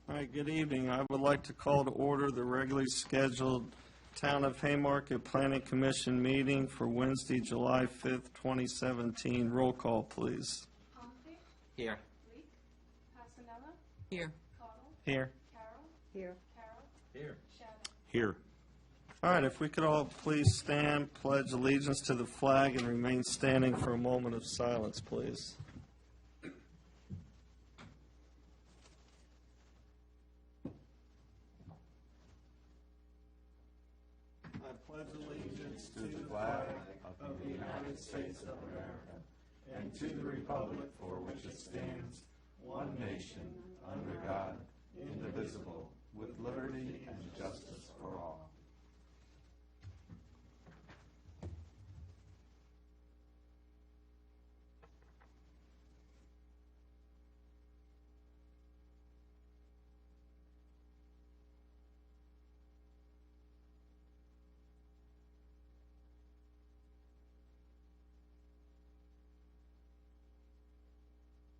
All right, good evening. I would like to call to order the regularly scheduled Town of Haymarket Planning Commission meeting for Wednesday, July 5th, 2017. Roll call, please. Humphrey, Here. Leek, Passanella, Here. Cottle, Here. Carroll, Here. Carroll, Here. Shannon. Here. All right, if we could all please stand, pledge allegiance to the flag, and remain standing for a moment of silence, please. I pledge allegiance to the flag of the United States of America and to the republic for which it stands, one nation, under God, indivisible, with liberty and justice for all.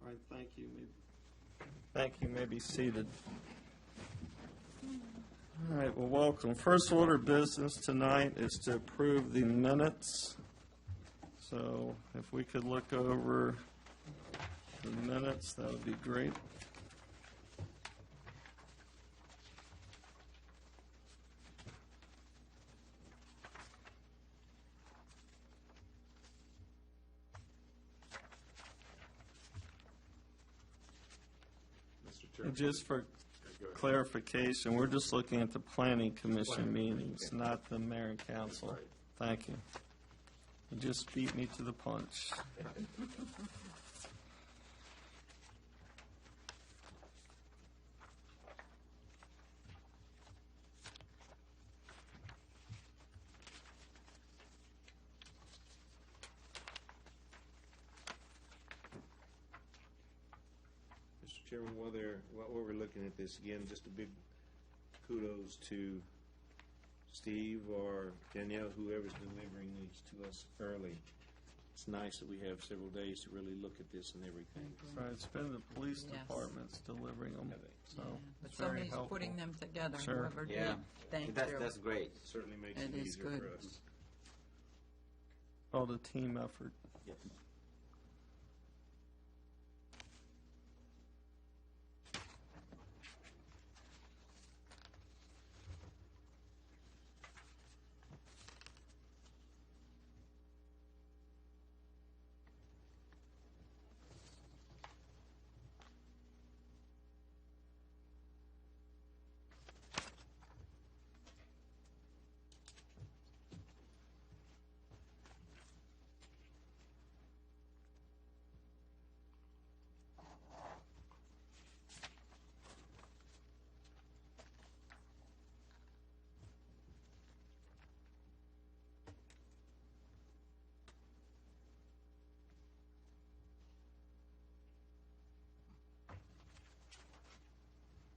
All right, thank you. Thank you. You may be seated. All right, well, welcome. First order of business tonight is to approve the minutes. So if we could look over the minutes, that would be great. And just for clarification, we're just looking at the planning commission meetings, not the mayor and council. Thank you. You just beat me to the punch. Mr. Chairman, while we're looking at this again, just a big kudos to Steve or Danielle, whoever's delivering these to us early. It's nice that we have several days to really look at this and everything. Right, it's been the police Yes. departments delivering them, so But it's very somebody's helpful. putting them together, Sure. whoever did. Yeah. Thank That's, you. that's great. It certainly makes It it is easier good. for us. Called a team effort. Yes.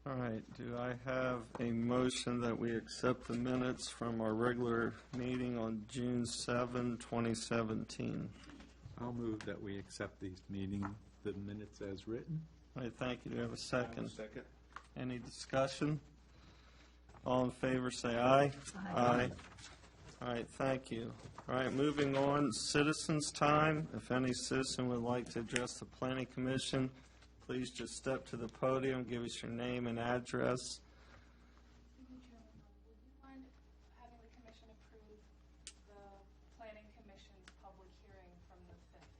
All right, do I have a motion that we accept the minutes from our regular meeting on June 7, 2017? I'll move that we accept these the minutes as written. All right, thank you. Do we have a second? Second. Any discussion? All in favor, say aye. Aye. All right, thank you. All right, moving on, citizens' time. If any citizen would like to address the planning commission, please just step to the podium, give us your name and address. Mr. Chairman, would you mind having the commission approve the planning commission's public hearing from the 5th?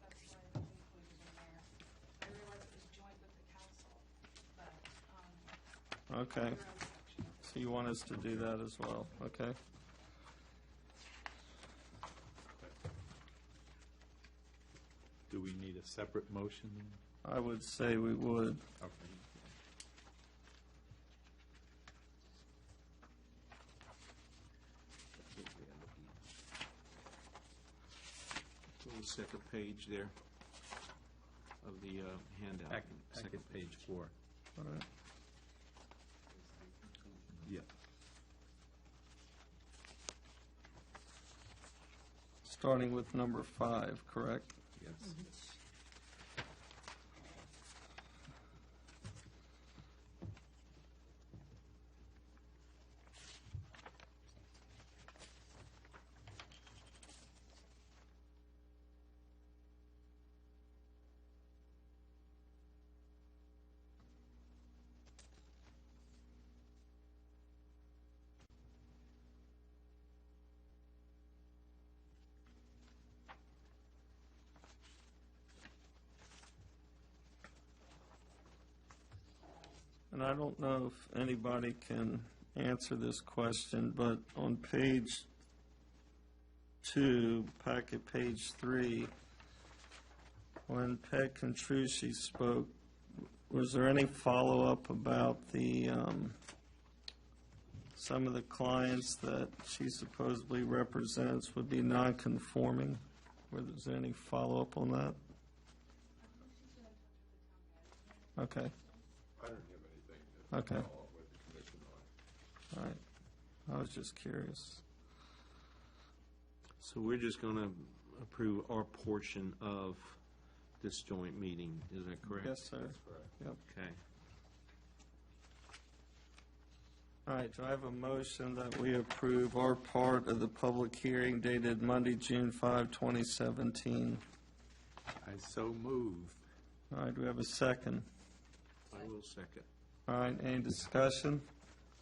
That's what I included in there. I realize it was joint with the council, but, Okay, your own section. so you want us to do that as well, okay? Do we need a separate motion? I would say we would. Okay. The second page there of the handout. Second page 4. All right. Yeah. Starting with number 5, correct? Yes. and I don't know if anybody can answer this question, but on page 2, packet page 3, when Peg Contrucci spoke, was there any follow-up about the, some of the clients that she supposedly represents would be non-conforming? Was there any follow-up on that? Okay, I don't have anything to okay, follow up with the commission on. all right. I was just curious. So we're just going to approve our portion of this joint meeting, is that correct? Yes, sir. Correct. Yep. Okay. All right, do I have a motion that we approve our part of the public hearing dated Monday, June 5, 2017? I so move. All right, do we have a second? I will second. All right, any discussion?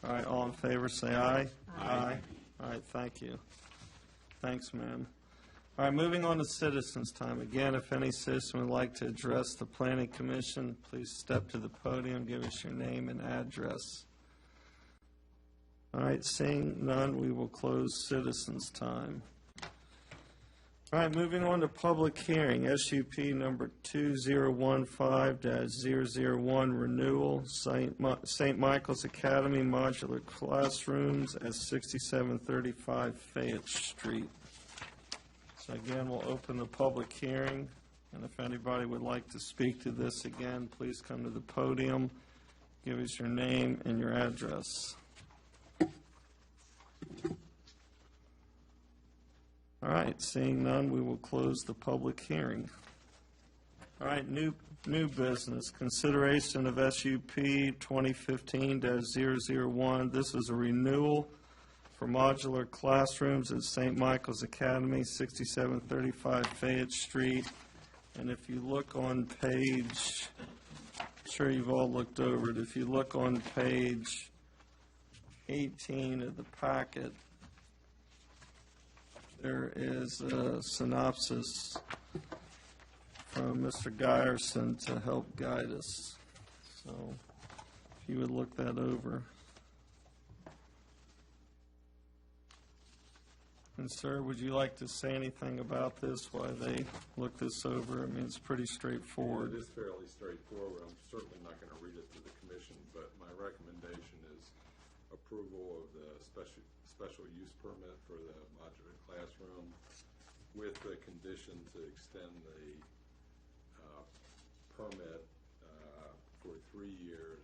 All right, all in favor, say aye. Aye. All right, thank you. Thanks, ma'am. All right, moving on to citizens' time. Again, if any citizen would like to address the planning commission, please step to the podium, give us your name and address. All right, seeing none, we will close citizens' time. All right, moving on to public hearing, SUP number 2015-001, renewal, St. Michael's Academy modular classrooms at 6735 Fayette Street. So again, we'll open the public hearing, and if anybody would like to speak to this again, please come to the podium, give us your name and your address. All right, seeing none, we will close the public hearing. All right, new business, consideration of SUP 2015-001. This is a renewal for modular classrooms at St. Michael's Academy, 6735 Fayette Street. And if you look on page, I'm sure you've all looked over it, if you look on page 18 of the packet, there is a synopsis from Mr. Geyerson to help guide us. So if you would look that over. And sir, would you like to say anything about this while they look this over? I mean, it's pretty straightforward. It is fairly straightforward. I'm certainly not going to read it to the commission, but my recommendation is approval of the special use permit for the modular classroom with the condition to extend the permit for 3 years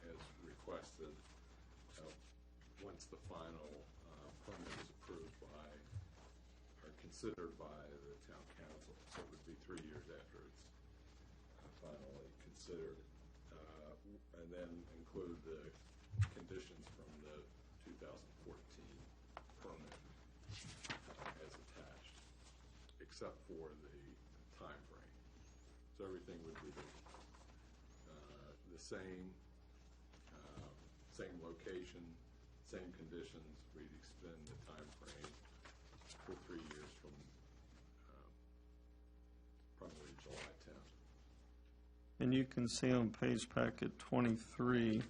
as requested once the final permit is approved by or considered by the town council. So it would be 3 years after it's finally considered, and then include the conditions from the 2014 permit as attached, except for the time frame. So everything would be the same location, same conditions. We'd extend the time frame for 3 years from probably July 10th. And you can see on page packet 23,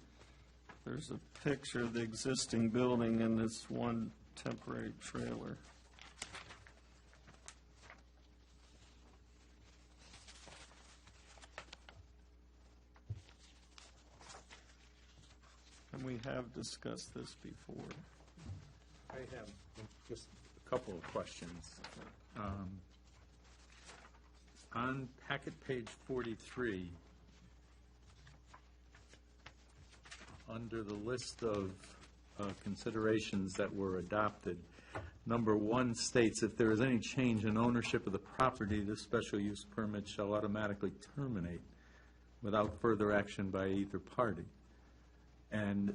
there's a picture of the existing building and this one temporary trailer. And we have discussed this before. I have just a couple of questions. On packet page 43, under the list of considerations that were adopted, number 1 states, if there is any change in ownership of the property, the special use permit shall automatically terminate without further action by either party. And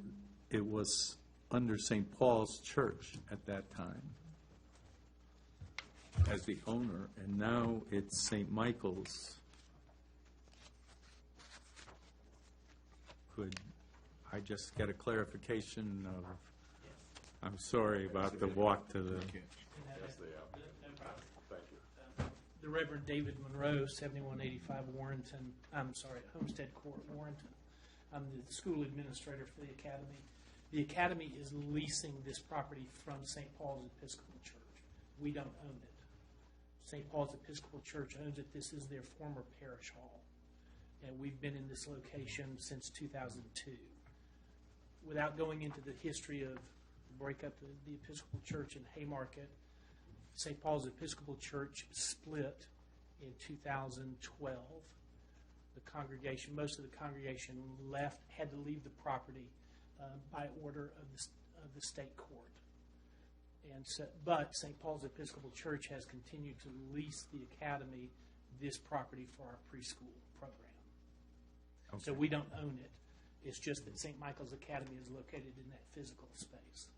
it was under St. Paul's Church at that time as the owner, and now it's St. Michael's. Could I just get a clarification of, I'm sorry about the walk to the, Yes, they have. Thank you. The Reverend David Monroe, 7185 Homestead Court, Warrenton. I'm the school administrator for the academy. The academy is leasing this property from St. Paul's Episcopal Church. We don't own it. St. Paul's Episcopal Church owns it. This is their former parish hall. And we've been in this location since 2002. Without going into the history of the breakup of the Episcopal Church in Haymarket, St. Paul's Episcopal Church split in 2012. The congregation, most of the congregation left, had to leave the property by order of the state court. And so, but St. Paul's Episcopal Church has continued to lease the academy this property for our preschool program. So we don't own it. It's just that St. Michael's Academy is located in that physical space.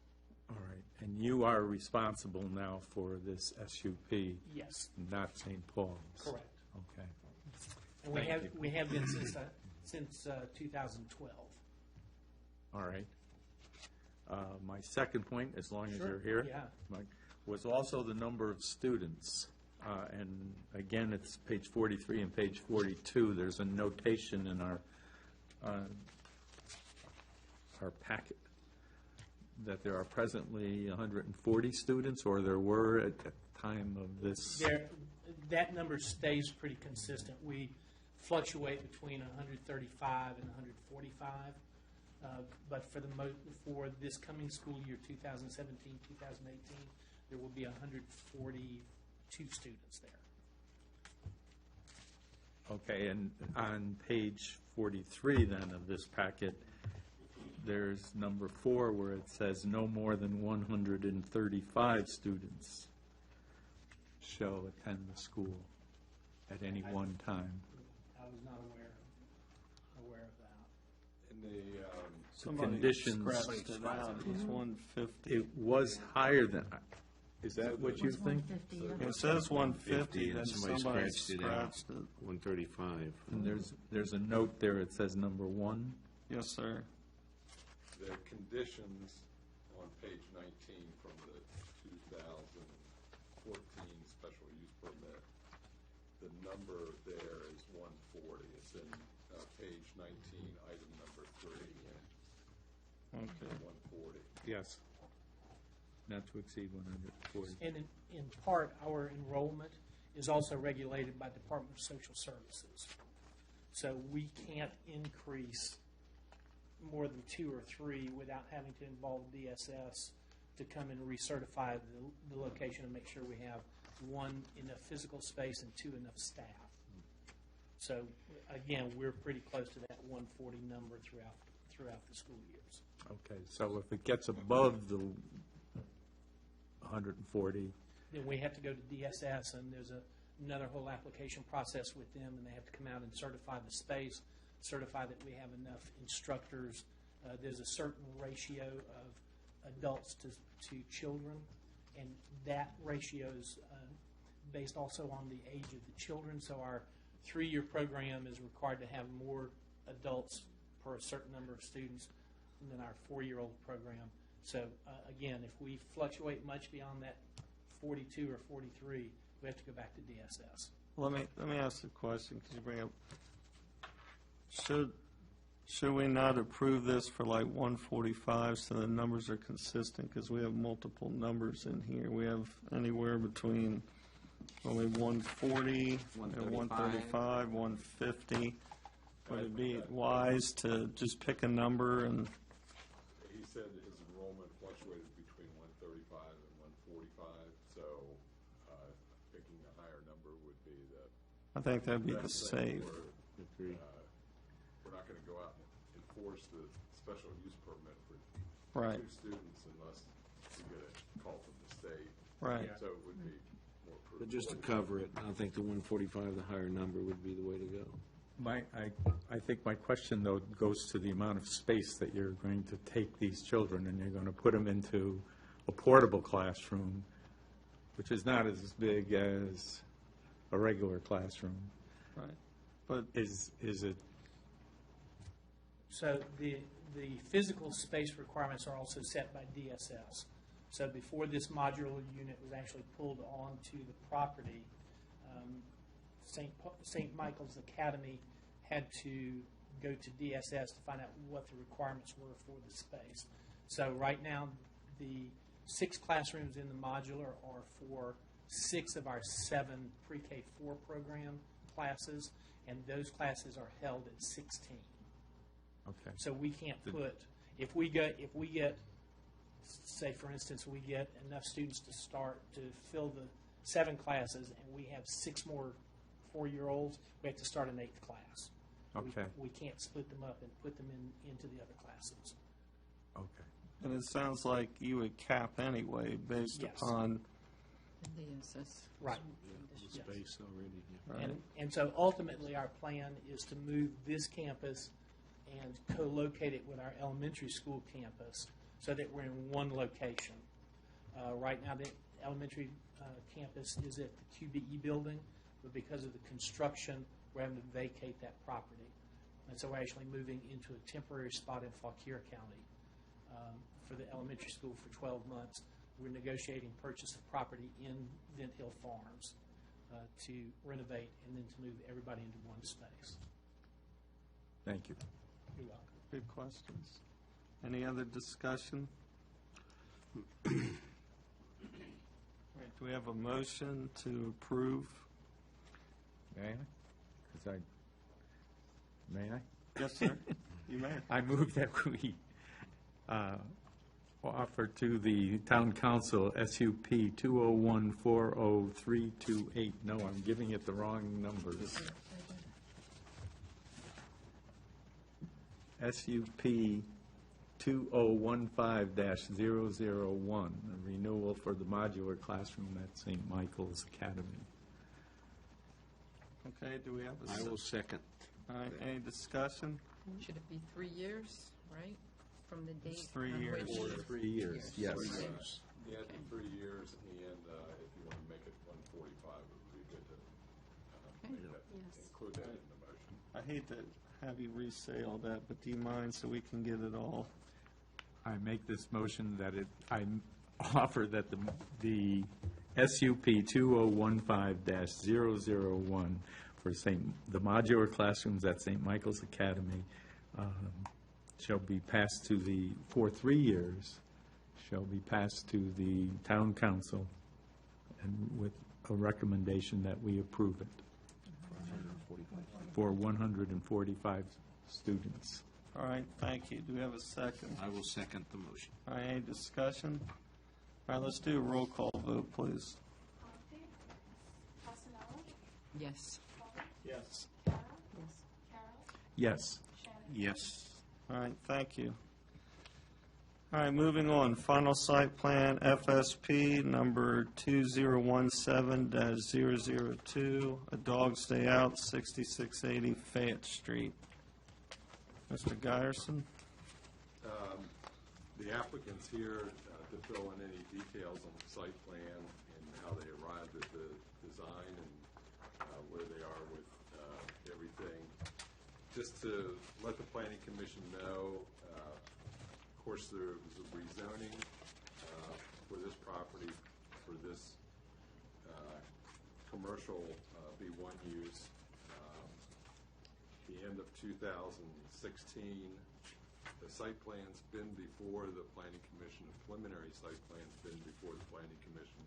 All right, and you are responsible now for this SUP, Yes, not St. Paul's? correct. Okay. And Thank we have been since 2012. All right. My second point, as long as Sure, you're here, yeah. Mike, was also the number of students. And again, it's page 43 and page 42. There's a notation in our packet that there are presently 140 students, or there were at the time of this. That number stays pretty consistent. We fluctuate between 135 and 145. But for this coming school year, 2017, 2018, there will be 142 students there. Okay, and on page 43 then of this packet, there's number 4 where it says no more than 135 students shall attend the school at any one time. I was not aware of that. In the, Somebody conditions- scratched it out. It was 150. It was higher than, is that what you It's think? 150, yeah. It says 150, then and somebody somebody scratched it out. scratched it. 135. And there's a note there, it says number 1. Yes, sir. the conditions on page 19 from the 2014 special use permit, the number there is 140. It's in page 19, item number 3, Okay. 140. Yes. Not to exceed 140. And in part, our enrollment is also regulated by Department of Social Services. So we can't increase more than 2 or 3 without having to involve DSS to come and recertify the location and make sure we have 1, enough physical space, and 2, enough staff. So again, we're pretty close to that 140 number throughout the school years. Okay, so if it gets above the 140, Then we have to go to DSS, and there's another whole application process with them, and they have to come out and certify the space, certify that we have enough instructors. There's a certain ratio of adults to children, and that ratio is based also on the age of the children. So our 3-year program is required to have more adults per a certain number of students than our 4-year-old program. So again, if we fluctuate much beyond that 42 or 43, we have to go back to DSS. Let me ask the question, because you bring up, should we not approve this for like 145 so the numbers are consistent? Because we have multiple numbers in here. We have anywhere between only 140, 135, 150. Would it be wise to just pick a number and? He said his enrollment fluctuated between 135 and 145, so picking a higher number would be the I think that'd be the best thing. safe. Agree. We're not going to go out and enforce the special use permit for Right, 2 students unless we get a call from the state. right. So it would be more prudent. But just to cover it, I think the 145, the higher number, would be the way to go. I think my question, though, goes to the amount of space that you're going to take these children, and you're going to put them into a portable classroom, which is not as big as a regular classroom. Right. But Is it, So the physical space requirements are also set by DSS. So before this modular unit was actually pulled onto the property, St. Michael's Academy had to go to DSS to find out what the requirements were for the space. So right now, the 6 classrooms in the modular are for 6 of our 7 pre-K-4 program classes, and those classes are held at 16. Okay. So we can't put, if we get, say for instance, we get enough students to start to fill the 7 classes, and we have 6 more 4-year-olds, we have to start an 8th class. Okay. We can't split them up and put them into the other classes. Okay. And it sounds like you would cap anyway based Yes. upon, Right. The Yes. space already, yeah. right? And so ultimately, our plan is to move this campus and co-locate it with our elementary school campus so that we're in one location. Right now, the elementary campus is at the QBE building, but because of the construction, we're having to vacate that property. And so we're actually moving into a temporary spot in Fauquier County for the elementary school for 12 months. We're negotiating purchase of property in Vint Hill Farms to renovate and then to move everybody into one space. Thank you. You're welcome. Good questions. Any other discussion? All right, do we have a motion to approve? May I? 'Cause may I? Yes, sir. You may. I move that we offer to the town council SUP 20140-328. No, I'm giving it the wrong numbers. SUP 2015-001, a renewal for the modular classroom at St. Michael's Academy. Okay, do we have a I will second. All right, any discussion? Should it be 3 years, right, from the date? It's 3 on years. which- Or 3 years, yes. 3 years. Yeah, 3 years, and if you want to make it 145, it would be good to include that in the motion. I hate to have you re-say all that, but do you mind so we can get it all? I make this motion that I offer that the SUP 2015-001 for the modular classrooms at St. Michael's Academy shall be passed for 3 years, shall be passed to the town council, and with a recommendation that we approve it for 145 students. All right, thank you. Do we have a second? I will second the motion. All right, any discussion? All right, let's do a roll call vote, please. Conti? Casanella? Yes. Paul? Yes. Carol? Yes. Carol? Yes. Shannon? Yes. All right, thank you. All right, moving on. Final site plan, FSP number 2017-002, A Dog's Day Out, 6680 Fayette Street. Mr. Guyerson? The applicant's here to fill in any details on the site plan and how they arrived at the design and where they are with everything. Just to let the planning commission know, of course, there was a rezoning for this property, for this commercial B1 use. The end of 2016. The site plan's been before the planning commission, the preliminary site plan's been before the planning commission.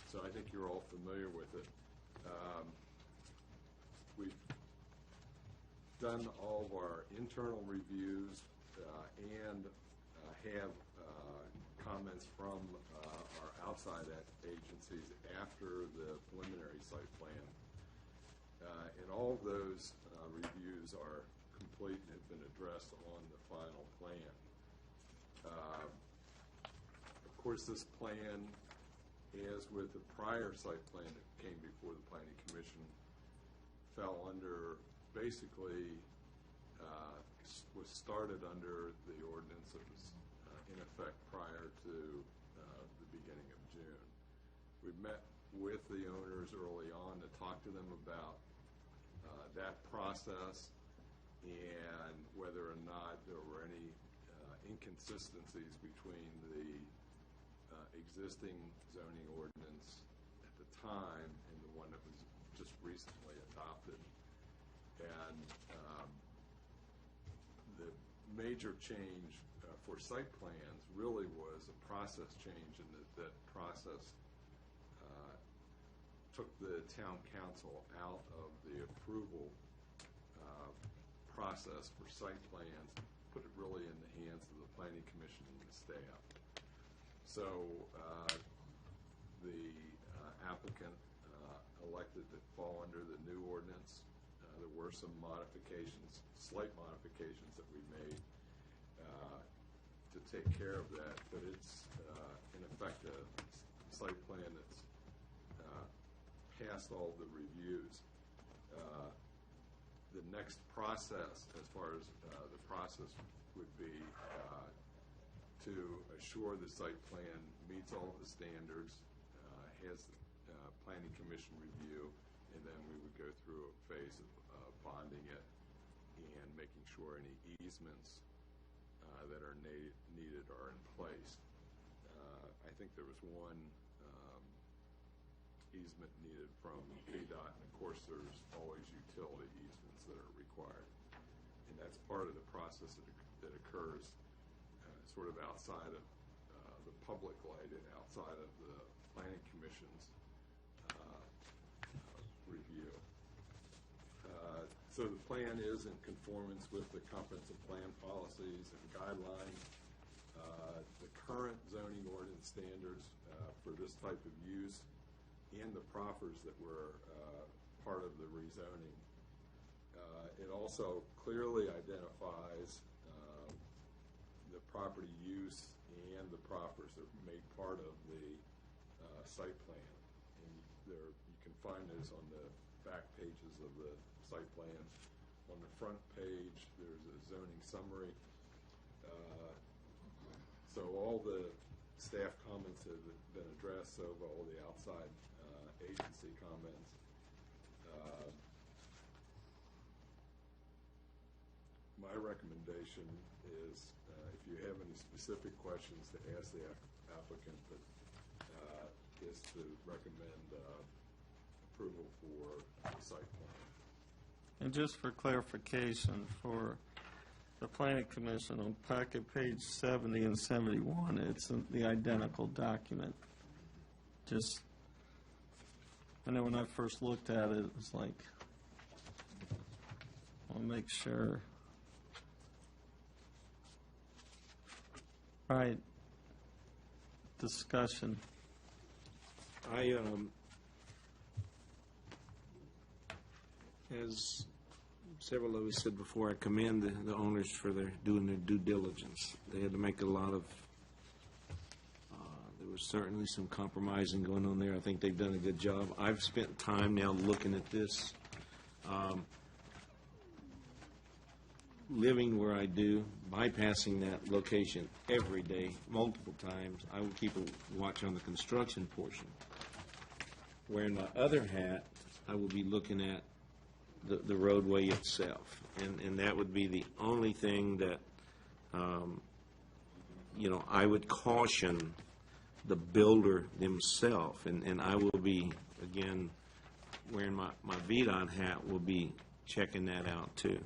So I think you're all familiar with it. We've done all of our internal reviews and have comments from our outside agencies after the preliminary site plan. And all of those reviews are complete and have been addressed on the final plan. Of course, this plan, as with the prior site plan that came before the planning commission, fell under, basically, was started under the ordinance that was in effect prior to the beginning of June. We met with the owners early on to talk to them about that process and whether or not there were any inconsistencies between the existing zoning ordinance at the time and the one that was just recently adopted. And major change for site plans really was a process change, and that process took the town council out of the approval process for site plans, put it really in the hands of the planning commission and the staff. So the applicant elected to fall under the new ordinance. There were some modifications, slight modifications that we made to take care of that, but it's in effect a site plan that's passed all the reviews. The next process, as far as the process, would be to assure the site plan meets all the standards, has planning commission review, and then we would go through a phase of bonding it and making sure any easements that are needed are in place. I think there was one easement needed from VDOT, and of course there's always utility easements that are required. And that's part of the process that occurs sort of outside of the public light and outside of the planning commission's review. So the plan is in conformance with the comprehensive plan policies and guidelines. The current zoning ordinance standards for this type of use and the proffers that were part of the rezoning. It also clearly identifies the property use and the proffers that made part of the site plan. And you can find those on the back pages of the site plan. On the front page, there's a zoning summary. So all the staff comments have been addressed, so have all the outside agency comments. My recommendation is, if you have any specific questions, to ask the applicant, but is to recommend approval for the site plan. And just for clarification, for the planning commission, on packet page 70 and 71, it's the identical document. Just, I know when I first looked at it, it was like, I'll make sure. All right, discussion. As several of us said before, I commend the owners for doing their due diligence. They had to make a lot of, there was certainly some compromising going on there. I think they've done a good job. I've spent time now looking at this. Living where I do, bypassing that location every day, multiple times, I will keep a watch on the construction portion. Wearing my other hat, I will be looking at the roadway itself. And that would be the only thing that, I would caution the builder themselves. And I will be, again, wearing my VDOT hat, will be checking that out too.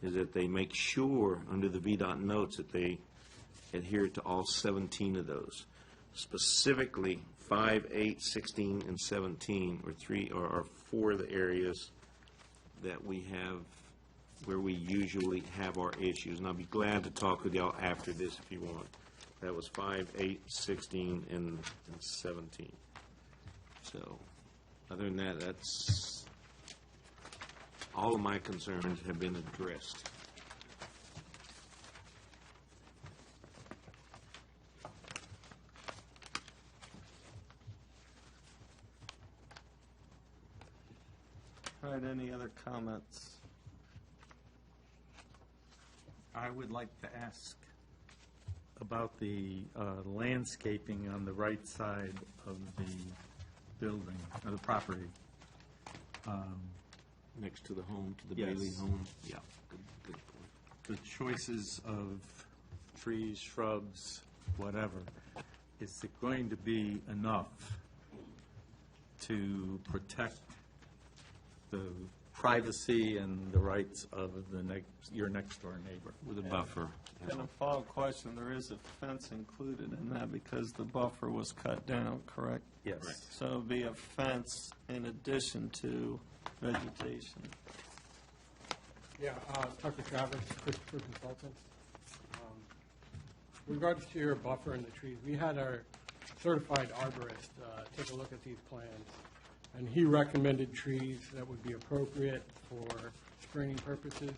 Is that they make sure under the VDOT notes that they adhere to all 17 of those. Specifically, 5, 8, 16, and 17 are four of the areas that we have where we usually have our issues. And I'll be glad to talk with y'all after this if you want. That was 5, 8, 16, and 17. So, other than that, that's all of my concerns have been addressed. All right, any other comments? I would like to ask about the landscaping on the right side of the building, or the property. Next to the home, to the Yes. Bailey home? Yeah, good point. The choices of trees, shrubs, whatever, is it going to be enough to protect the privacy and the rights of your next-door neighbor. With a buffer. And a follow-up question, there is a fence included in that because the buffer was cut down, correct? Yes. So it'd be a fence in addition to vegetation. Yeah, Tucker Travis, Christopher Consultants. With regards to your buffer and the trees, we had our certified arborist take a look at these plans, and he recommended trees that would be appropriate for screening purposes,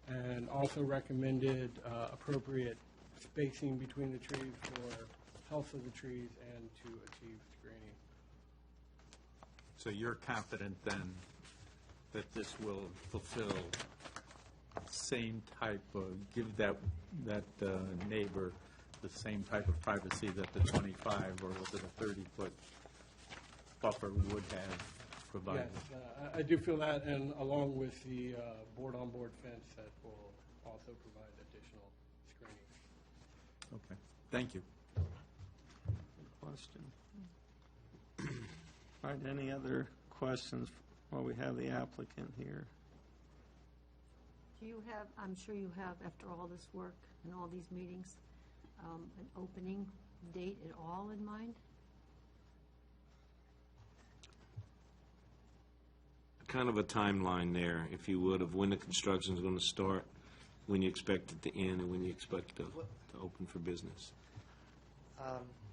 and also recommended appropriate spacing between the trees for health of the trees and to achieve screening. So you're confident then that this will fulfill same type of, give that neighbor the same type of privacy that the 25 or was it a 30-foot buffer would have provided? Yes, I do feel that, and along with the board-on-board fence that will also provide additional screening. Okay, thank you. Question. All right, any other questions while we have the applicant here? Do you have, I'm sure you have, after all this work and all these meetings, an opening date at all in mind? Kind of a timeline there, if you would, of when the construction is going to start, when you expect it to end, and when you expect to open for business.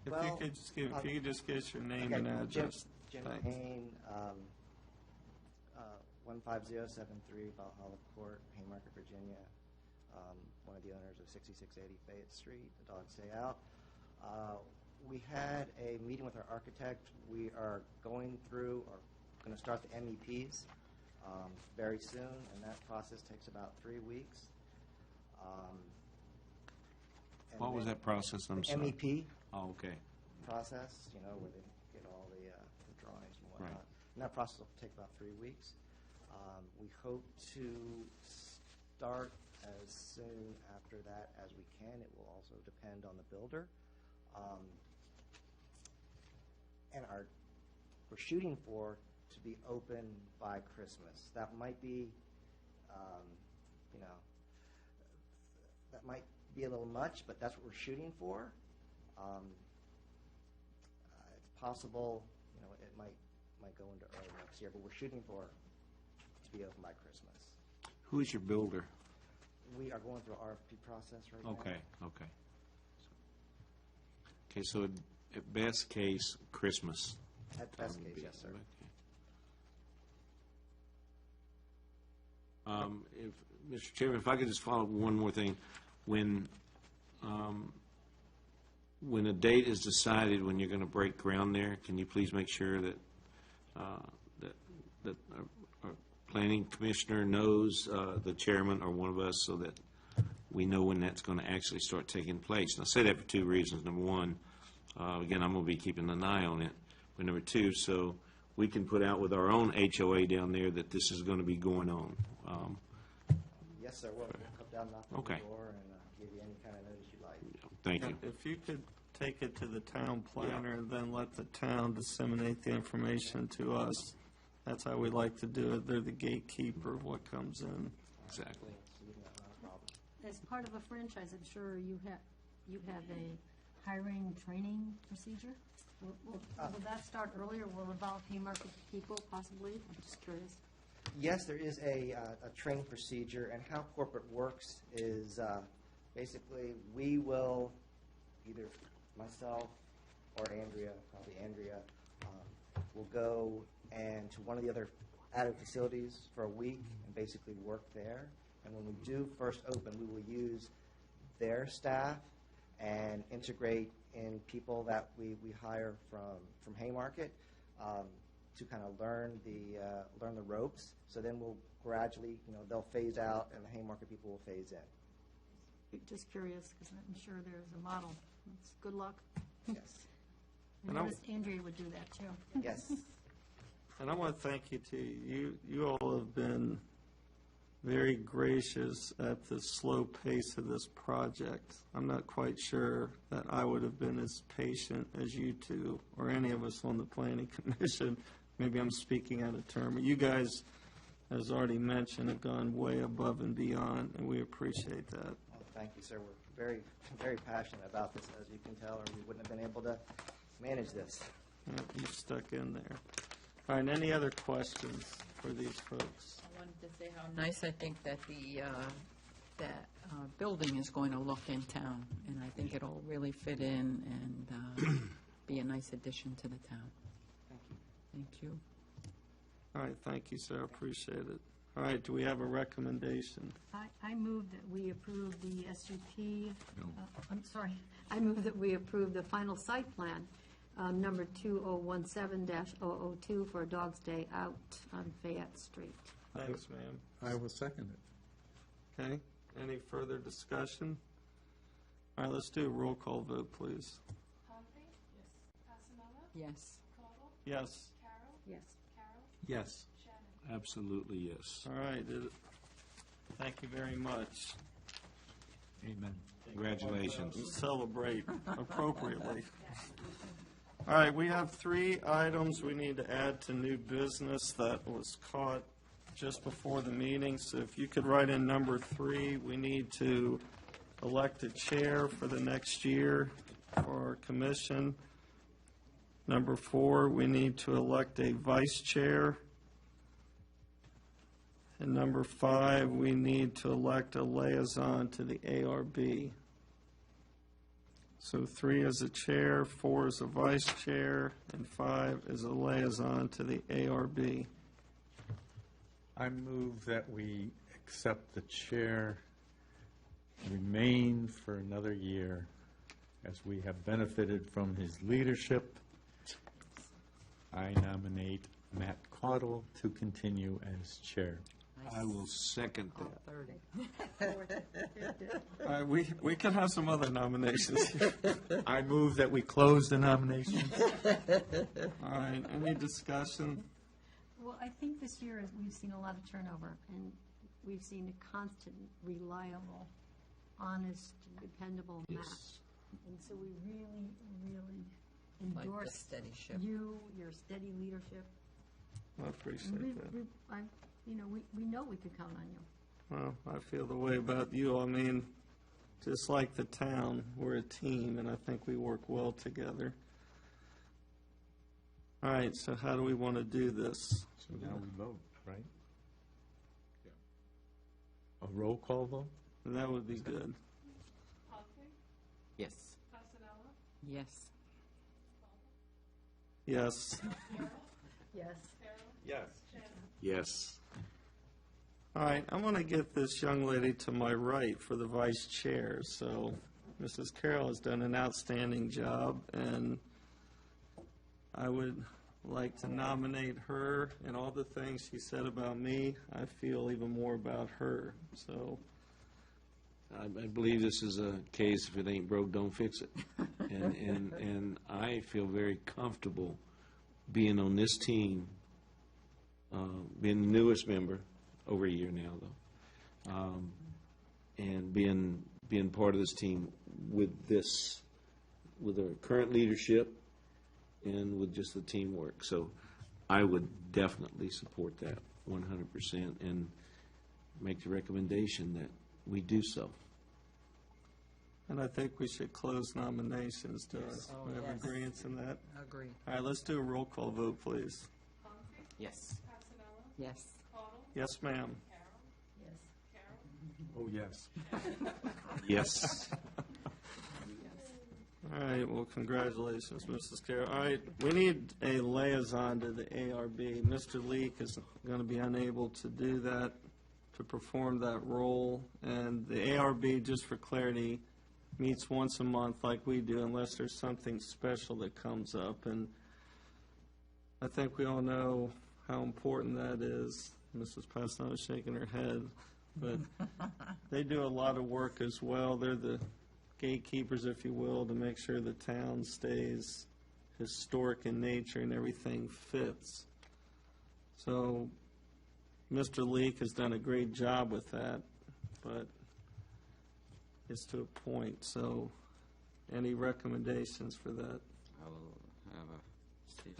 If you could just give us your name and address. Jim Thanks. Payne, 15073 Valhalla Court, Haymarket, Virginia. One of the owners of 6680 Fayette Street, The Dogs Stay Out. We had a meeting with our architect. We are going to start the MEPs very soon, and that process takes about 3 weeks. What was that process? I'm sorry. MEP Oh, okay. process, where they get all the drawings and whatnot. Right. And that process will take about 3 weeks. We hope to start as soon after that as we can. It will also depend on the builder. And we're shooting for to be open by Christmas. That might be, that might be a little much, but that's what we're shooting for. It's possible, it might go into early next year, but we're shooting for to be open by Christmas. Who is your builder? We are going through an RFP process right now. Okay. Okay, so at best case, Christmas. At best case, yes, sir. Mr. Chairman, if I could just follow up one more thing. When a date is decided when you're going to break ground there, can you please make sure that our planning commissioner knows, the chairman or one of us, so that we know when that's going to actually start taking place? And I say that for 2 reasons. Number one, again, I'm going to be keeping an eye on it. But number two, so we can put out with our own HOA down there that this is going to be going on. Yes, sir. We'll come down, knock on Okay. the door, and give you any kind of notice you like. Thank you. If you could take it to the town planner and then let the town disseminate the information to us, that's how we like to do it. They're the gatekeeper of what comes in. Exactly. Not a problem. As part of a franchise, I'm sure you have a hiring training procedure? Will that start earlier? Will involve Haymarket people possibly? I'm just curious. Yes, there is a training procedure, and how corporate works is basically we will, either myself or Andrea, probably Andrea, will go and to one of the other added facilities for a week and basically work there. And when we do first open, we will use their staff and integrate in people that we hire from Haymarket to kind of learn the ropes. So then we'll gradually, they'll phase out, and the Haymarket people will phase in. Just curious, because I'm sure there's a model. It's good luck. Yes. I noticed Andrea would do that, too. Yes. And I want to thank you, too. You all have been very gracious at the slow pace of this project. I'm not quite sure that I would have been as patient as you two or any of us on the planning commission. Maybe I'm speaking out of turn. But you guys as already mentioned, have gone way above and beyond, and we appreciate that. Well, thank you, sir. We're very, very passionate about this, as you can tell, or we wouldn't have been able to manage this. Yeah, you stuck in there. All right, any other questions for these folks? I wanted to say how nice I think that building is going to look in town, and I think it'll really fit in and be a nice addition to the town. Thank you. All right, thank you, sir, appreciate it. All right, do we have a recommendation? I move that we approve the SUP, I'm sorry, I move that we approve the final site plan, number 2017-002 for a Dog's Day Out on Fayette Street. Thanks, ma'am. I will second it. Okay, any further discussion? All right, let's do a roll call vote, please. Humphrey? Yes. Passanella? Yes. Caudle? Yes. Carroll? Yes. Carroll? Yes. Shannon? Absolutely, yes. All right, thank you very much. Amen. Congratulations. Celebrate appropriately. All right, we have 3 items we need to add to new business that was caught just before the meeting. So if you could write in number 3, we need to elect a chair for the next year for our commission. Number 4, we need to elect a vice chair. And number 5, we need to elect a liaison to the ARB. So 3 is a chair, 4 is a vice chair, and 5 is a liaison to the ARB. I move that we accept the chair, remain for another year, as we have benefited from his leadership. I nominate Matt Caudle to continue as chair. I will second I'll that. third it. All right, we can have some other nominations. I move that we close the nominations. All right, any discussion? Well, I think this year we've seen a lot of turnover, and we've seen a constant, reliable, honest, dependable Matt. And so we really, really Like the endorse steady ship. you, your steady leadership. I appreciate that. We know we could count on you. Well, I feel the way about you. I mean, just like the town, we're a team, and I think we work well together. All right, so how do we want to do this? So now we vote, right? Yeah. A roll call vote? That would be good. Humphrey? Yes. Passanella? Yes. Yes. Yes. Carroll? Yes. Shannon? Yes. All right, I'm going to get this young lady to my right for the vice chair. So Mrs. Carroll has done an outstanding job, and I would like to nominate her, and all the things she said about me, I feel even more about her. So, I believe this is a case, if it ain't broke, don't fix it. And I feel very comfortable being on this team, being the newest member, over a year now, though, and being part of this team with our current leadership and with just the teamwork. So I would definitely support that 100% and make the recommendation that we do so. and I think we should close nominations. Do Oh, we have yes. agreement in that? Agree. All right, let's do a roll call vote, please. Humphrey? Yes. Passanella? Yes. Caudle? Yes, ma'am. Carroll? Yes. Oh, yes. Yes. All right, well, congratulations, Mrs. Carroll. All right, we need a liaison to the ARB. Mr. Leak is going to be unable to do that, to perform that role. And the ARB, just for clarity, meets once a month like we do unless there's something special that comes up. And I think we all know how important that is. Mrs. Passanella is shaking her head. But they do a lot of work as well. They're the gatekeepers, if you will, to make sure the town stays historic in nature and everything fits. So Mr. Leak has done a great job with that, but it's to a point. So any recommendations for that? I will have a Steve.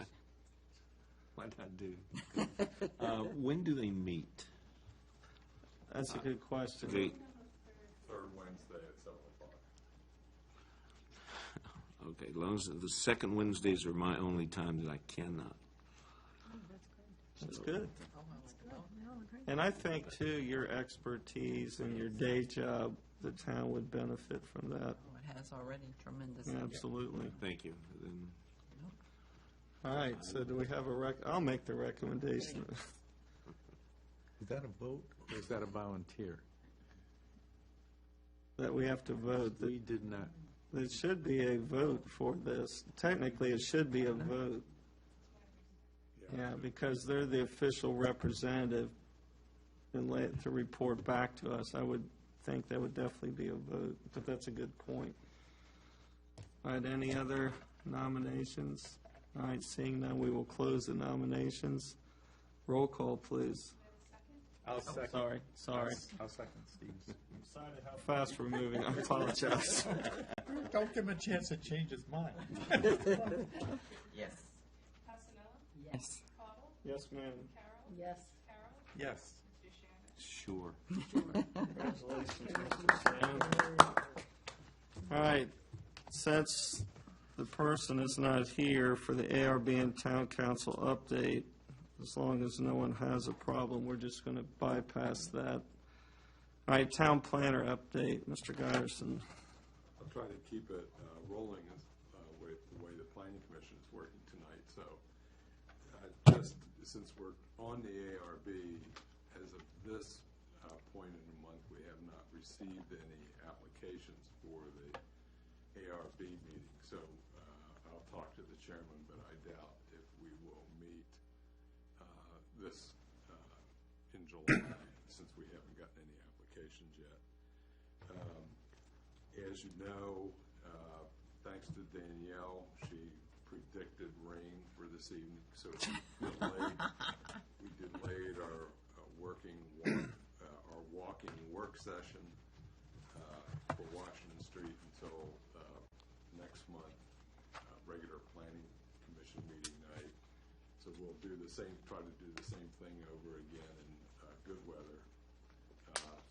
What I do. When do they meet? That's a good question. Okay, Third Wednesday at 7 o'clock. okay, as long as the second Wednesdays are my only time that I cannot. That's good. And I think, too, your expertise and your day job, the town would benefit from that. Oh, it has already tremendously. Absolutely. Thank you. Then All right, so do we have I'll make the recommendation. Is that a vote or is that a volunteer? That we have to vote. We did not. There should be a vote for this. Technically, it should be a vote. Yeah, because they're the official representative and to report back to us. I would think that would definitely be a vote, but that's a good point. All right, any other nominations? All right, seeing none, we will close the nominations. Roll call, please. I'll second. Sorry. I'll second Steve's. Excited how fast we're moving. I apologize. Don't give him a chance to change his mind. Yes. Passanella? Yes. Cottle? Yes, ma'am. Carroll? Yes. Carroll? Yes. Buchanan? sure. Congratulations, Mr. Shannon. All right, since the person is not here for the ARB and Town Council update, as long as no one has a problem, we're just going to bypass that. All right, Town Planner update, Mr. Guyerson. I'll try to keep it rolling with the way the Planning Commission is working tonight. So just since we're on the ARB, as of this point in the month, we have not received any applications for the ARB meeting. So I'll talk to the chairman, but I doubt if we will meet this in July, since we haven't gotten any applications yet. As you know, thanks to Danielle, she predicted rain for this evening, so we delayed our walking work session for Washington Street until next month, regular Planning Commission meeting night. So we'll try to do the same thing over again in good weather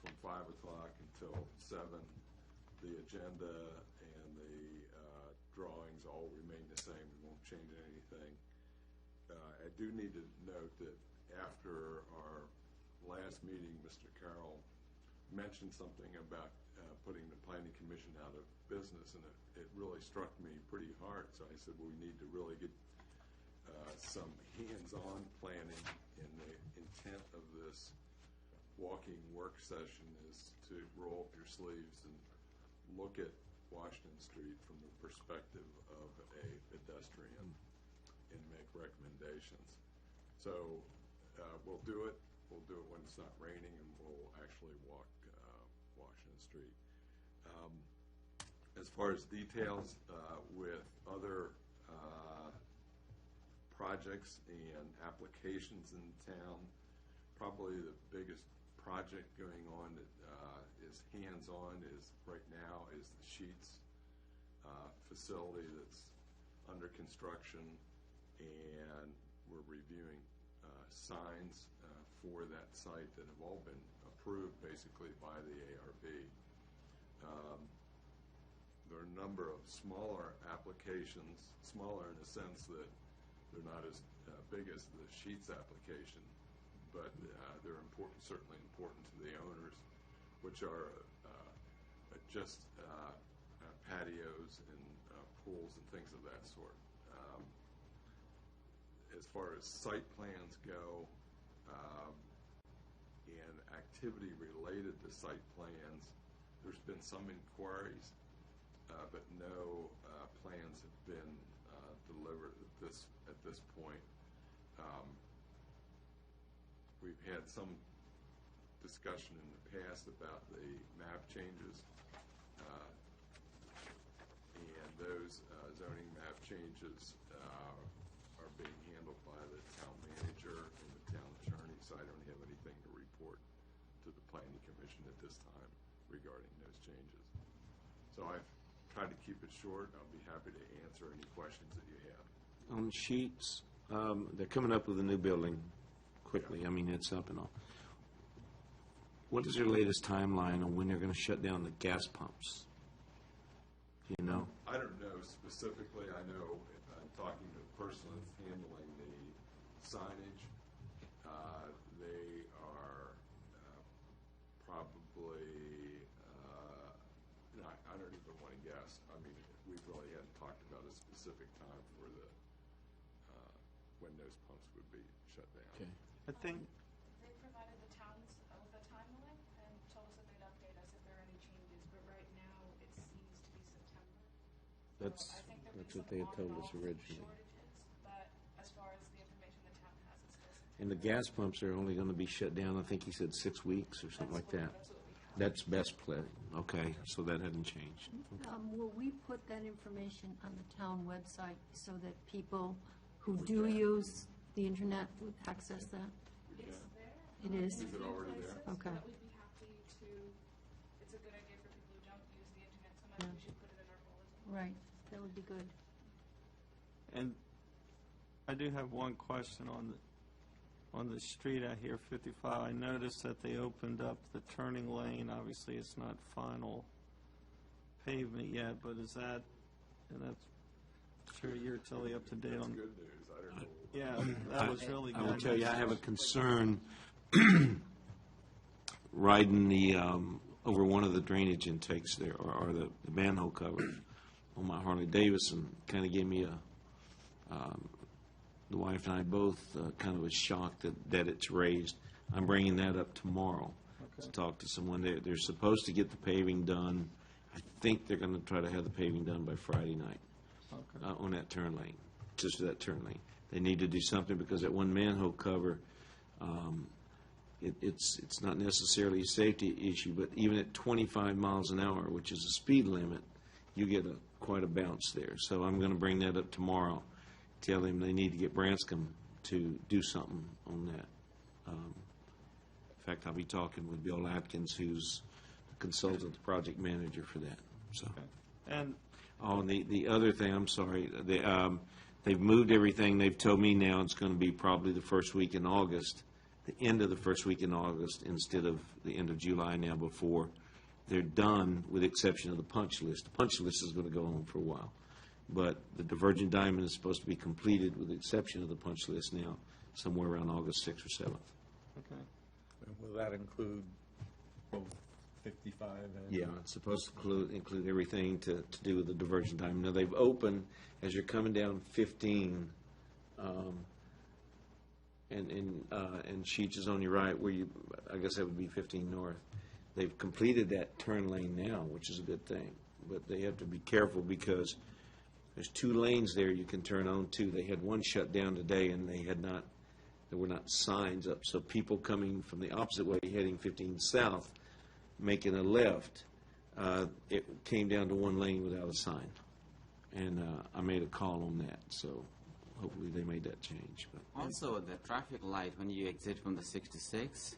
from 5 o'clock until 7. The agenda and the drawings all remain the same. We won't change anything. I do need to note that after our last meeting, Mr. Carroll mentioned something about putting the Planning Commission out of business, and it really struck me pretty hard. So I said, well, we need to really get some hands-on planning, and the intent of this walking work session is to roll up your sleeves and look at Washington Street from the perspective of a pedestrian and make recommendations. So we'll do it. We'll do it when it's not raining, and we'll actually walk Washington Street. As far as details with other projects and applications in town, probably the biggest project going on that is hands-on right now is the Sheets facility that's under construction, and we're reviewing signs for that site that have all been approved basically by the ARB. There are a number of smaller applications, smaller in the sense that they're not as big as the Sheets application, but they're important, certainly important to the owners, which are just patios and pools and things of that sort. As far as site plans go, and activity related to site plans, there's been some inquiries, but no plans have been delivered at this point. We've had some discussion in the past about the map changes, and those zoning map changes are being handled by the town manager and the town attorney, so I don't have anything to report to the Planning Commission at this time regarding those changes. So I've tried to keep it short. I'll be happy to answer any questions that you have. On Sheets, They're coming up with a new building quickly. I mean, it's up and all. What is their latest timeline on when they're going to shut down the gas pumps? Do you know? I don't know specifically. I know I'm talking to the person that's handling the signage. They are probably, I don't even want to guess. I mean, we really hadn't talked about a specific time for the, when those pumps would be shut down. Okay. I think, They provided the towns with a timeline and told us that they'd update us if there are any changes, but right now it seems to be September. So That's I think there'll be what some they had told on and us off originally. shortages, but as far as the information the town has, it's still September. And the gas pumps are only going to be shut down, I think he said 6 weeks or something like that. That's what we have. That's best play. Okay, so that hadn't changed. Will we put that information on the town website so that people who do use the internet would access that? It's there. It is? Is it already there? Okay. But we'd be happy to, it's a good idea for people who don't use the internet so much, we should put it in our bulletin. Right, that would be good. and I do have one question on the street out here, 55. I noticed that they opened up the turning lane. Obviously, it's not final pavement yet, but is that, and that's, sure you're totally up to date on. Good news. I don't know. Yeah, that was really good. I will tell you, I have a concern riding the, over one of the drainage intakes there, or the manhole covers on my Harley Davidson. Kind of gave me the wife and I both kind of was shocked that it's raised. I'm bringing that up tomorrow to talk to someone. They're supposed to get the paving done. I think they're going to try to have the paving done by Friday night on that turn lane, just that turn lane. They need to do something because that one manhole cover, it's not necessarily a safety issue, but even at 25 miles an hour, which is the speed limit, you get quite a bounce there. So I'm going to bring that up tomorrow. Tell them they need to get Branscombe to do something on that. In fact, I'll be talking with Bill Atkins, who's the consultant project manager for that. So, And oh, and the other thing, I'm sorry, they've moved everything. They've told me now it's going to be probably the first week in August, the end of the first week in August instead of the end of July now before they're done, with the exception of the punch list. The punch list is going to go on for a while. But the Divergent Diamond is supposed to be completed, with the exception of the punch list now, somewhere around August 6th or 7th. okay. And will that include both 55 and? Yeah, it's supposed to include everything to do with the Divergent Diamond. Now, they've opened, as you're coming down 15, and Sheets is on your right, where you, I guess that would be 15 north. They've completed that turn lane now, which is a good thing. But they have to be careful because there's 2 lanes there you can turn on to. They had one shut down today, and there were not signs up. So people coming from the opposite way, heading 15 south, making a left, it came down to 1 lane without a sign. And I made a call on that, so hopefully they made that change. But Also, the traffic light, when you exit from the 66,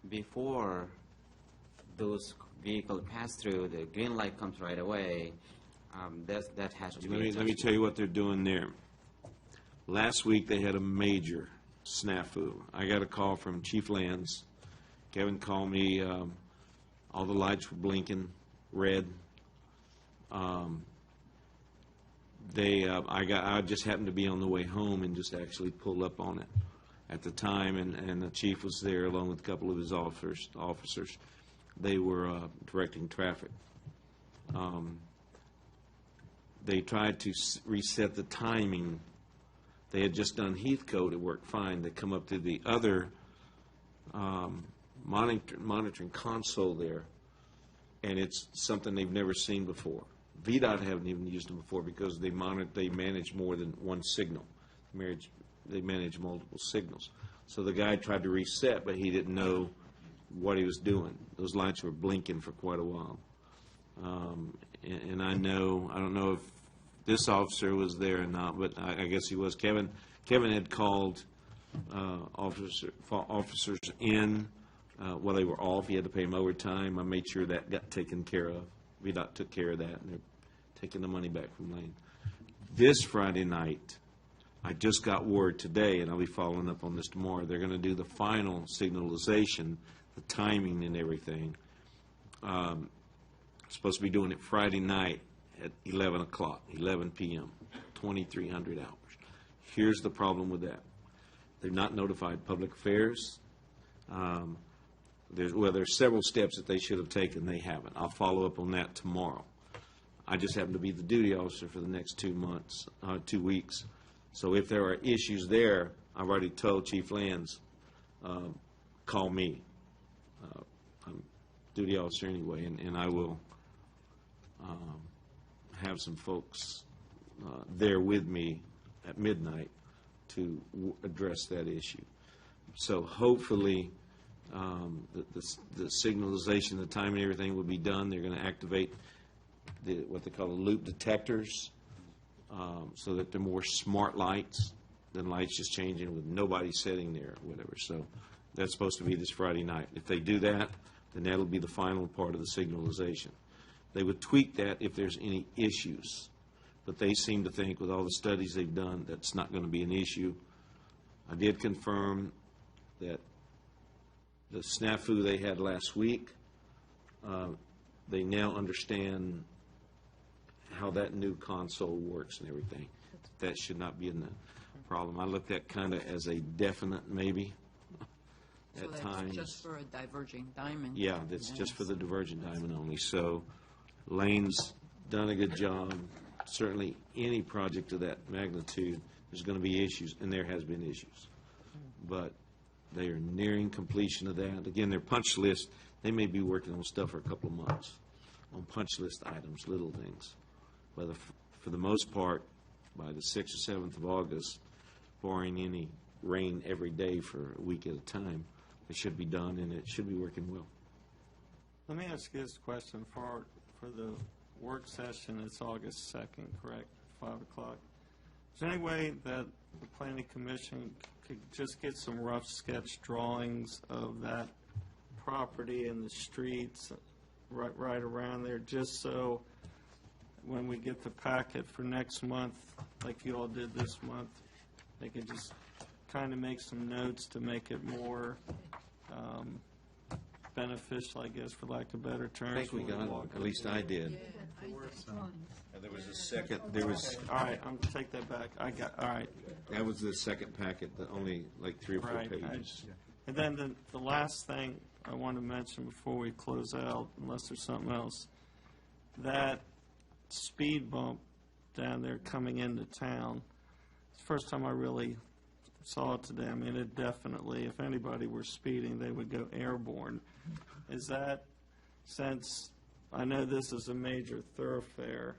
before those vehicles pass through, the green light comes right away. That has to be let me adjusted. tell you what they're doing there. Last week, they had a major snafu. I got a call from Chief Lands. Kevin called me. All the lights were blinking red. I just happened to be on the way home and just actually pulled up on it at the time, and the chief was there along with a couple of his officers. They were directing traffic. They tried to reset the timing. They had just done Heathcote. It worked fine. They come up to the other monitoring console there, and it's something they've never seen before. VDOT haven't even used them before because they manage more than one signal. They manage multiple signals. So the guy tried to reset, but he didn't know what he was doing. Those lights were blinking for quite a while. And I don't know if this officer was there or not, but I guess he was. Kevin had called officers in while they were off. He had to pay them overtime. I made sure that got taken care of. VDOT took care of that, and they're taking the money back from Lane. This Friday night, I just got word today, and I'll be following up on this tomorrow, they're going to do the final signalization, the timing and everything. Supposed to be doing it Friday night at 11 o'clock, 11 p.m., 2,300 hours. Here's the problem with that. They've not notified Public Affairs. There's several steps that they should have taken. They haven't. I'll follow up on that tomorrow. I just happen to be the duty officer for the next 2 weeks. So if there are issues there, I've already told Chief Lands, call me. I'm duty officer anyway, and I will have some folks there with me at midnight to address that issue. So hopefully, the signalization, the time and everything will be done. They're going to activate what they call the loop detectors, so that they're more smart lights than lights just changing with nobody sitting there or whatever. So that's supposed to be this Friday night. If they do that, then that'll be the final part of the signalization. They would tweak that if there's any issues, but they seem to think with all the studies they've done, that's not going to be an issue. I did confirm that the snafu they had last week, they now understand how that new console works and everything. That should not be a problem. I looked at kind of as a definite maybe So at that's times. just for a diverging diamond? Yeah, that's just for the divergent diamond only. So Lane's done a good job. Certainly, any project of that magnitude, there's going to be issues, and there has been issues. But they are nearing completion of that. Again, their punch list, they may be working on stuff for a couple of months, on punch list items, little things. But for the most part, by the 6th or 7th of August, barring any rain every day for a week at a time, it should be done, and it should be working well. Let me ask you this question. For the work session, it's August 2nd, correct, 5 o'clock? Is there any way that the Planning Commission could just get some rough sketch drawings of that property and the streets right around there, just so when we get the packet for next month, like you all did this month, they could just kind of make some notes to make it more beneficial, I guess, for lack of better terms. I think we when got walk it, at least I did. There was a second, All right, I'm gonna take that back. All right. that was the second packet, that only like 3 or 4 Right. pages. And then the last thing I want to mention before we close out, unless there's something else, that speed bump down there coming into town, it's the first time I really saw it today. I mean, it definitely, if anybody were speeding, they would go airborne. Is that, since I know this is a major thoroughfare,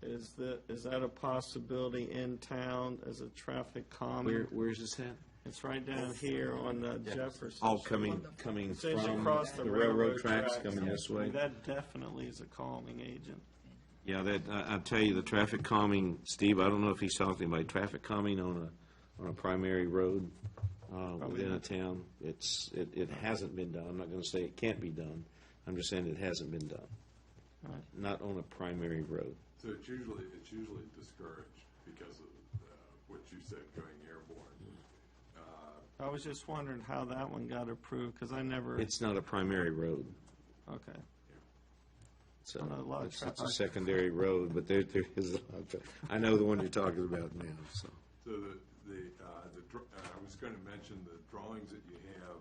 is that a possibility in town as a traffic calming? Where's this at? It's right down here on Jefferson. All coming As soon as you from cross the railroad tracks, coming this I way? mean, that definitely is a calming agent. Yeah, I'll tell you, the traffic calming, Steve, I don't know if he's talking about traffic calming on a primary road within a town. It hasn't been done. I'm not going to say it can't be done. I'm just saying it hasn't been done. Right. Not on a primary road. So it's usually discouraged because of what you said, going airborne. I was just wondering how that one got approved, because I never, It's not a primary road. okay. So I know a lot of it's traffic. a secondary road, but there is a lot of traffic. I know the one you're talking about now, so. So I was going to mention the drawings that you have,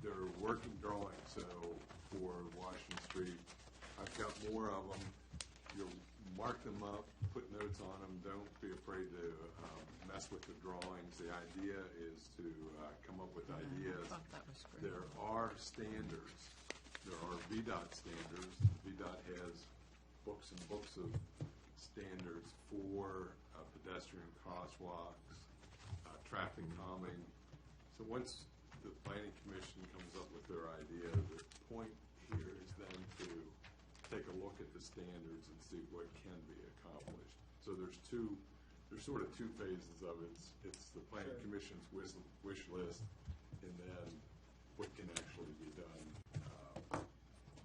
they're working drawings, so for Washington Street, I've got more of them. You'll mark them up, put notes on them, don't be afraid to mess with the drawings. The idea is to come up with ideas. I thought that was great. There are standards. There are VDOT standards. VDOT has books and books of standards for pedestrian crosswalks, traffic calming. So once the planning commission comes up with their idea, the point here is then to take a look at the standards and see what can be accomplished. So there's sort of two phases of it. It's the planning commission's wish list, and then what can actually be done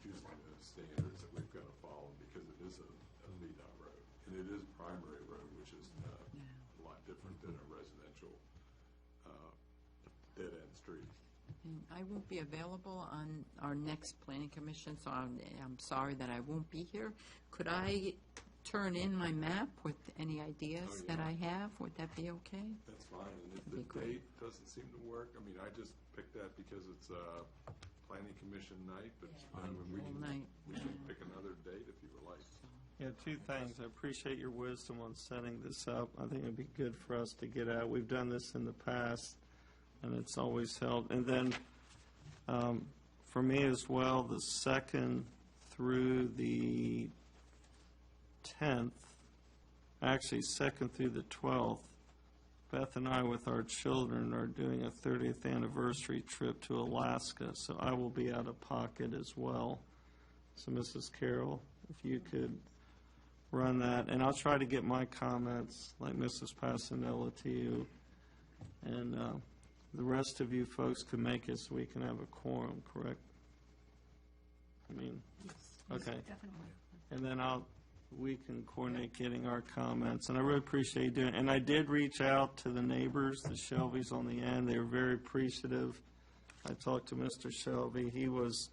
using the standards that we've got to follow, because it is a VDOT road, and it is primary road, which is a lot different And I won't be available on our next planning commission, so I'm sorry that I won't be here. Could I turn in my map with any ideas that I have? Would that be okay? That's fine, and if That'd be the great. date doesn't seem to work, I mean, I just picked that because it's a planning commission night, but I mean, we All can, night. we can pick another date if you would like. Yeah, two things. I appreciate your wisdom on setting this up. I think it'd be good for us to get out. We've done this in the past, and it's always helped. And then, for me as well, the 2nd through the 10th, actually 2nd through the 12th, Beth and I with our children are doing a 30th anniversary trip to Alaska, so I will be out of pocket as well. So Mrs. Carroll, if you could run that, and I'll try to get my comments, like Mrs. Passanella, to you, and the rest of you folks can make it so we can have a quorum, correct? I mean, okay. Definitely. And then we can coordinate getting our comments, and I really appreciate you doing it. And I did reach out to the neighbors, the Shelbys on the end. They were very appreciative. I talked to Mr. Shelby. He was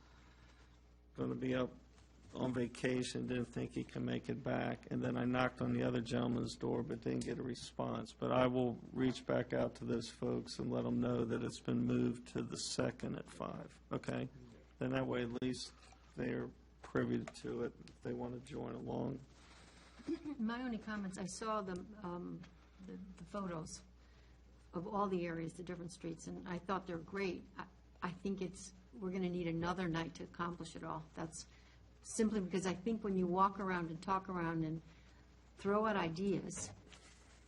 going to be up on vacation, didn't think he could make it back. And then I knocked on the other gentleman's door, but didn't get a response. But I will reach back out to those folks and let them know that it's been moved to the 2nd at 5, okay? Then that way, at least they're privy to it if they want to join along. My only comments, I saw the photos of all the areas, the different streets, and I thought they're great. I think we're going to need another night to accomplish it all. That's simply because I think when you walk around and talk around and throw out ideas,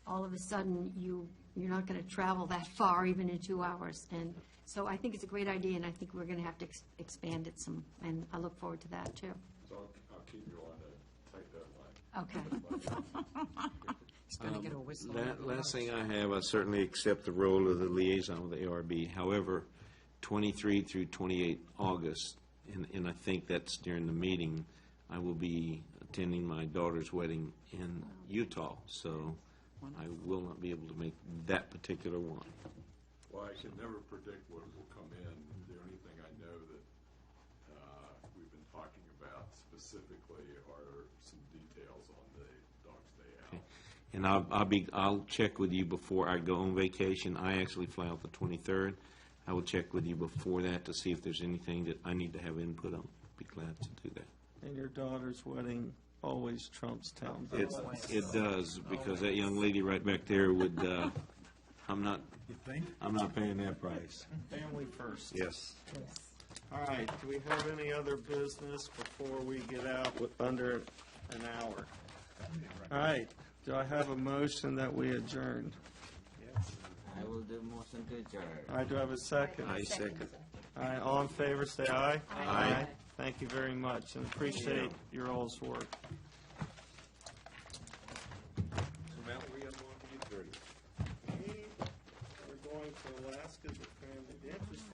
all of a sudden you're not going to travel that far, even in 2 hours. And so I think it's a great idea, and I think we're going to have to expand it some, and I look forward to that, too. So I'll keep you on a tight deadline. Okay. He's going to get a whistle. Last thing I have, I certainly accept the role of the liaison with the ARB. However, 23 through 28 August, and I think that's during the meeting, I will be attending my daughter's wedding in Utah, so I will not be able to make that particular one. Well, I can never predict what will come in. The only thing I know that we've been talking about specifically are some details on the Dog's Day Out. And I'll check with you before I go on vacation. I actually fly out the 23rd. I will check with you before that to see if there's anything that I need to have input on. Be glad to do that. And your daughter's wedding always trumps town. It does, because that young lady right back there would, I'm not paying that price. Family first. Yes. All right, do we have any other business before we get out with under an hour? All right, do I have a motion that we adjourn? I will do motion to adjourn. All right, do I have a second? I second. All right, all in favor, say aye. Aye. Thank you very much, and appreciate your all's work. So Matt, we got one for you, 30. We're going to Alaska.